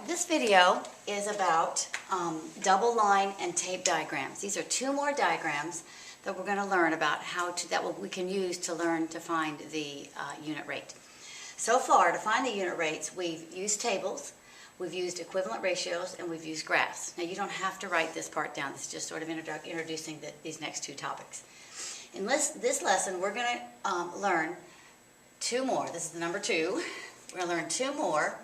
This video is about double line and tape diagrams. These are two more diagrams that we're going to learn about we can use to learn to find the unit rate. So far, to find the unit rates, we've used tables, we've used equivalent ratios, and we've used graphs. Now, you don't have to write this part down. This is just sort of introducing these next two topics. In this lesson, we're going to learn two more. This is the number 2. We're going to learn two more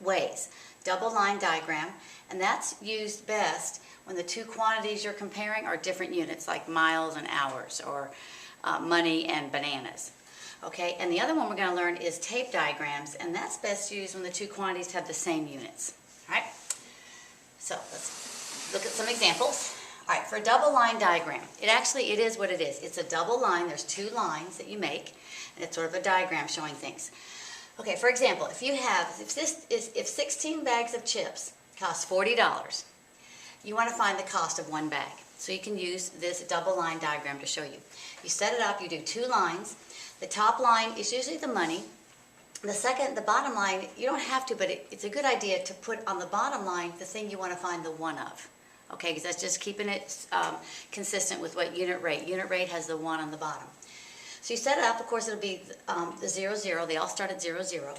ways. Double line diagram, and that's used best when the two quantities you're comparing are different units, like miles and hours, or money and bananas. Okay, and the other one we're going to learn is tape diagrams, and that's best used when the two quantities have the same units. All right, so let's look at some examples. All right, for a double line diagram, it is what it is. It's a double line. There's two lines that you make, and it's sort of a diagram showing things. Okay, for example, if 16 bags of chips cost $40, you want to find the cost of one bag. So you can use this double line diagram to show you. You set it up, you do two lines. The top line is usually the money. The bottom line, you don't have to, but it's a good idea to put on the bottom line the thing you want to find the one of. Okay, because that's just keeping it consistent with what unit rate. Unit rate has the 1 on the bottom. So you set it up, of course it'll be the 0, 0, they all start at 0, 0.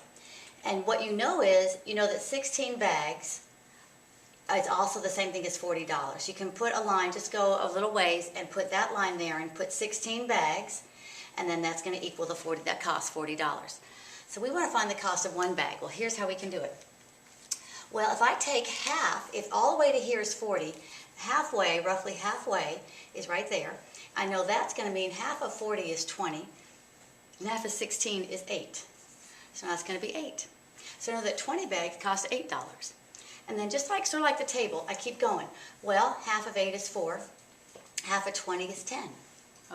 And what you know is, that 16 bags is also the same thing as $40. You can put a line, just go a little ways and put that line there and put 16 bags, and then that's going to equal that costs $40. So we want to find the cost of one bag. Well, here's how we can do it. Well, if I take half, if all the way to here is 40, halfway, roughly halfway, is right there. I know that's going to mean half of 40 is 20, and half of 16 is 8. So now it's going to be 8. So I know that 20 bags cost $8. And then sort of like the table, I keep going. Well, half of 8 is 4, half of 20 is 10.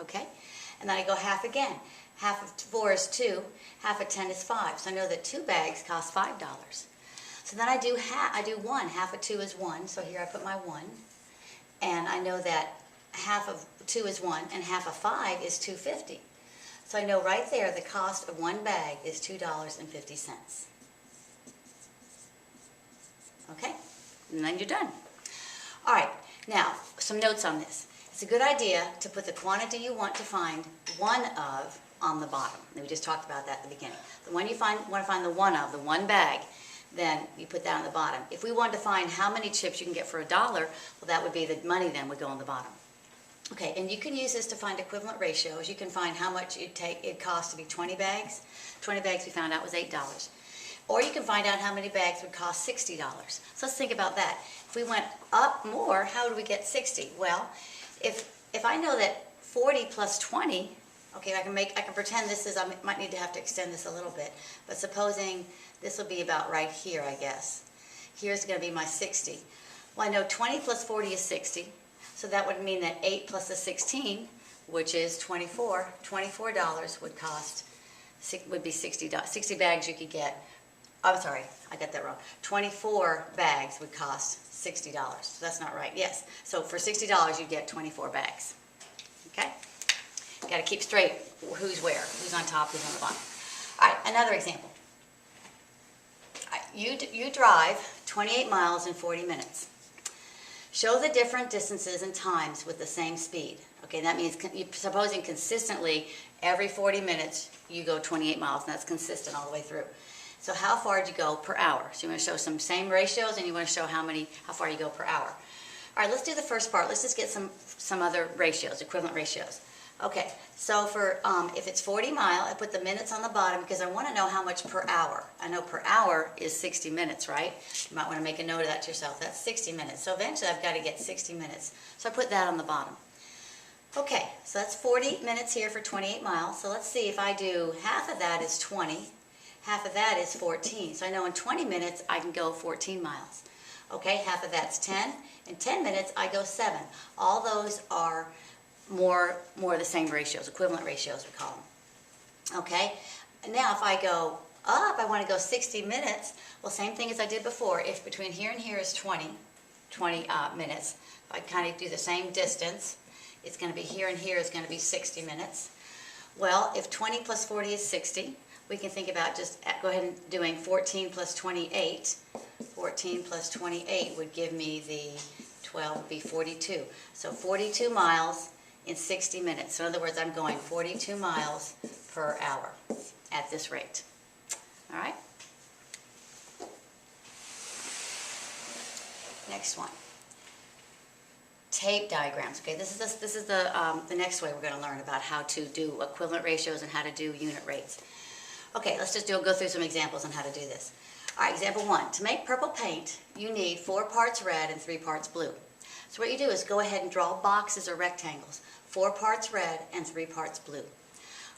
Okay? And then I go half again. Half of 4 is 2, half of 10 is 5. So I know that 2 bags cost $5. So then I do 1. Half of 2 is 1, so here I put my 1. And I know that half of 2 is 1, and half of 5 is $2.50. So I know right there the cost of one bag is $2.50. Okay? And then you're done. All right, now, some notes on this. It's a good idea to put the quantity you want to find one of on the bottom. And we just talked about that at the beginning. The one you want to find the one of, the one bag, then you put that on the bottom. If we wanted to find how many chips you can get for $1, well, that would be the money then would go on the bottom. Okay, and you can use this to find equivalent ratios. You can find how much it costs to be 20 bags. 20 bags we found out was $8. Or you can find out how many bags would cost $60. So let's think about that. If we went up more, how do we get 60? Well, if I know that 40 plus 20, okay, I can pretend this is, I might need to have to extend this a little bit, but supposing this will be about right here, I guess. Here's going to be my 60. Well, I know 20 plus 40 is 60. So that would mean that 8 plus the 16, which is 24, $24 would be $60. 60 bags you could get. I'm sorry, I got that wrong. 24 bags would cost $60. So that's not right. Yes. So for $60, you get 24 bags. Okay? You got to keep straight who's where, who's on top, who's on the bottom. All right, another example. You drive 28 miles in 40 minutes. Show the different distances and times with the same speed. Okay, that means supposing consistently every 40 minutes you go 28 miles, and that's consistent all the way through. So how far do you go per hour? So you want to show some same ratios, and you want to show how far you go per hour. All right, let's do the first part. Let's just get some other ratios, equivalent ratios. Okay, so for if it's 40 mile, I put the minutes on the bottom because I want to know how much per hour. I know per hour is 60 minutes, right? You might want to make a note of that to yourself. That's 60 minutes. So eventually I've got to get 60 minutes. So I put that on the bottom. Okay, so that's 40 minutes here for 28 miles. So let's see if I do half of that is 20, half of that is 14. So I know in 20 minutes I can go 14 miles. Okay, half of that's 10. In 10 minutes I go 7. All those are more the same ratios, equivalent ratios we call them. Okay, now if I go up, I want to go 60 minutes. Well, same thing as I did before. If between here and here is 20 minutes, if I kind of do the same distance, it's going to be here and here is going to be 60 minutes. Well, if 20 plus 40 is 60, we can think about just go ahead and doing 14 plus 28, 14 plus 28 would give me the 12 would be 42. So 42 miles in 60 minutes. So in other words, I'm going 42 miles per hour at this rate. All right? Next one. Tape diagrams. Okay, this is the next way we're going to learn about how to do equivalent ratios and how to do unit rates. Okay, let's just go through some examples on how to do this. All right, example 1. To make purple paint, you need 4 parts red and 3 parts blue. So what you do is go ahead and draw boxes or rectangles. 4 parts red and 3 parts blue.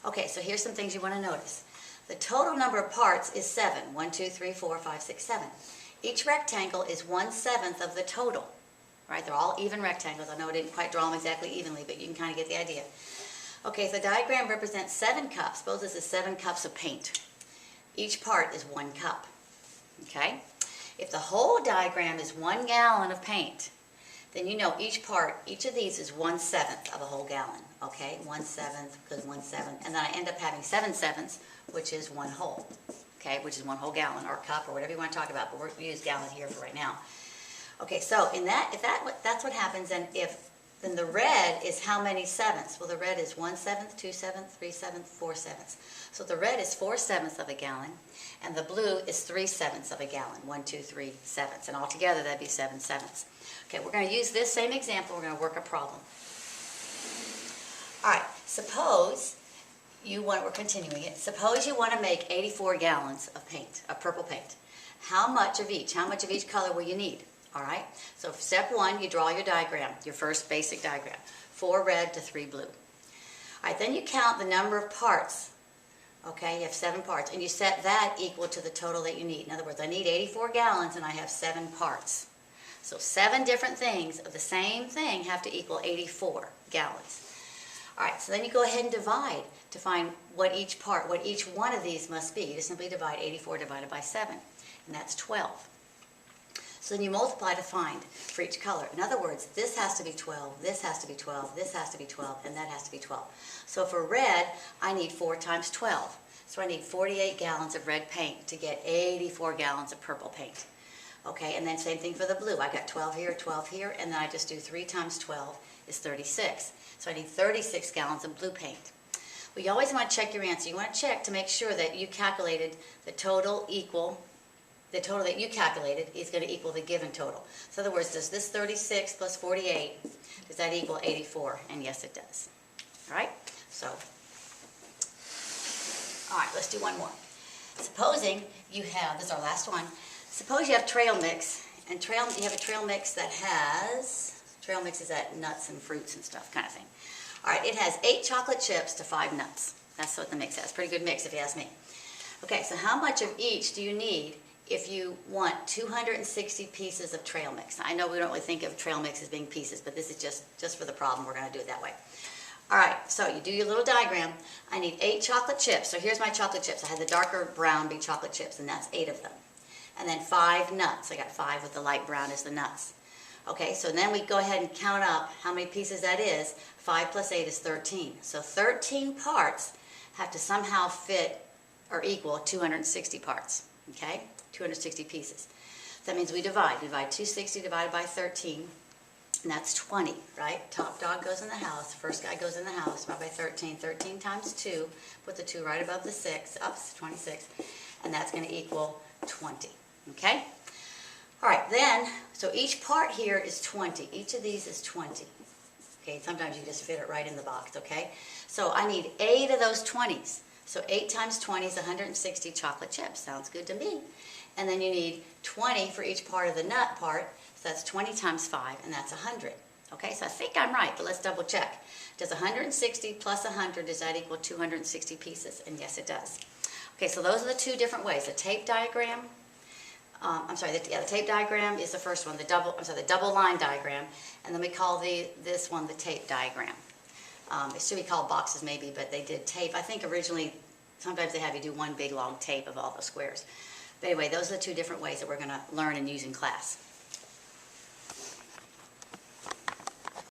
Okay, so here's some things you want to notice. The total number of parts is 7. 1, 2, 3, 4, 5, 6, 7. Each rectangle is 1/7 of the total. Right, they're all even rectangles. I know I didn't quite draw them exactly evenly, but you can kind of get the idea. Okay, so the diagram represents 7 cups. Suppose this is 7 cups of paint. Each part is 1 cup. Okay? If the whole diagram is 1 gallon of paint, then you know each of these is 1/7 of a whole gallon. Okay, 1/7 because 1/7, and then I end up having 7/7, which is 1 whole. Okay, which is 1 whole gallon or cup or whatever you want to talk about, but we use gallon here for right now. Okay, so that's what happens, and then the red is how many sevenths? Well, the red is 1/7, 2/7, 3/7, 4/7. So the red is 4/7 of a gallon, and the blue is 3/7 of a gallon. 1, 2, 3 sevenths, and altogether that'd be 7/7. Okay, we're going to use this same example. We're going to work a problem. All right, suppose we're continuing it. Suppose you want to make 84 gallons of paint, of purple paint. How much of each color will you need? All right, so step 1, you draw your diagram, your first basic diagram. 4 red to 3 blue. All right, then you count the number of parts. Okay, you have 7 parts, and you set that equal to the total that you need. In other words, I need 84 gallons, and I have 7 parts. So 7 different things of the same thing have to equal 84 gallons. All right, so then you go ahead and divide to find what each one of these must be. You just simply divide 84 divided by 7, and that's 12. So then you multiply to find for each color. In other words, this has to be 12, this has to be 12, this has to be 12, and that has to be 12. So for red, I need 4 times 12. So I need 48 gallons of red paint to get 84 gallons of purple paint. Okay, and then same thing for the blue. I got 12 here, and then I just do 3 times 12 is 36. So I need 36 gallons of blue paint. Well, you always want to check your answer. You want to check to make sure that you calculated the total that you calculated is going to equal the given total. So in other words, does this 36 plus 48, does that equal 84? And yes, it does. All right? So, all right, let's do one more. Supposing you have, this is our last one, suppose you have trail mix, and you have a trail mix that has, trail mix is that nuts and fruits and stuff kind of thing. All right, it has 8 chocolate chips to 5 nuts. That's what the mix has. Pretty good mix if you ask me. Okay, so how much of each do you need if you want 260 pieces of trail mix? I know we don't really think of trail mix as being pieces, but this is just for the problem. We're going to do it that way. All right, so you do your little diagram. I need 8 chocolate chips. So here's my chocolate chips. I had the darker brown big chocolate chips, and that's 8 of them. And then 5 nuts. I got 5 with the light brown as the nuts. Okay, so then we go ahead and count up how many pieces that is. 5 plus 8 is 13. So 13 parts have to somehow fit or equal 260 parts. Okay, 260 pieces. That means we divide. 260 divided by 13, and that's 20, right? Top dog goes in the house. First guy goes in the house. Divided by 13. 13 times 2. Put the 2 right above the 6. Up, 26. And that's going to equal 20. Okay? All right, then, so each part here is 20. Each of these is 20. Okay, sometimes you just fit it right in the box, okay? So I need 8 of those 20s. So 8 times 20 is 160 chocolate chips. Sounds good to me. And then you need 20 for each part of the nut part. So that's 20 times 5, and that's 100. Okay, so I think I'm right, but let's double check. Does 160 plus 100, does that equal 260 pieces? And yes, it does. Okay, so those are the 2 different ways. The tape diagram, the tape diagram is the first one. The double line diagram, and then we call this one the tape diagram. It should be called boxes maybe, but they did tape. I think originally, sometimes they have you do one big long tape of all the squares. But anyway, those are the 2 different ways that we're going to learn and use in class.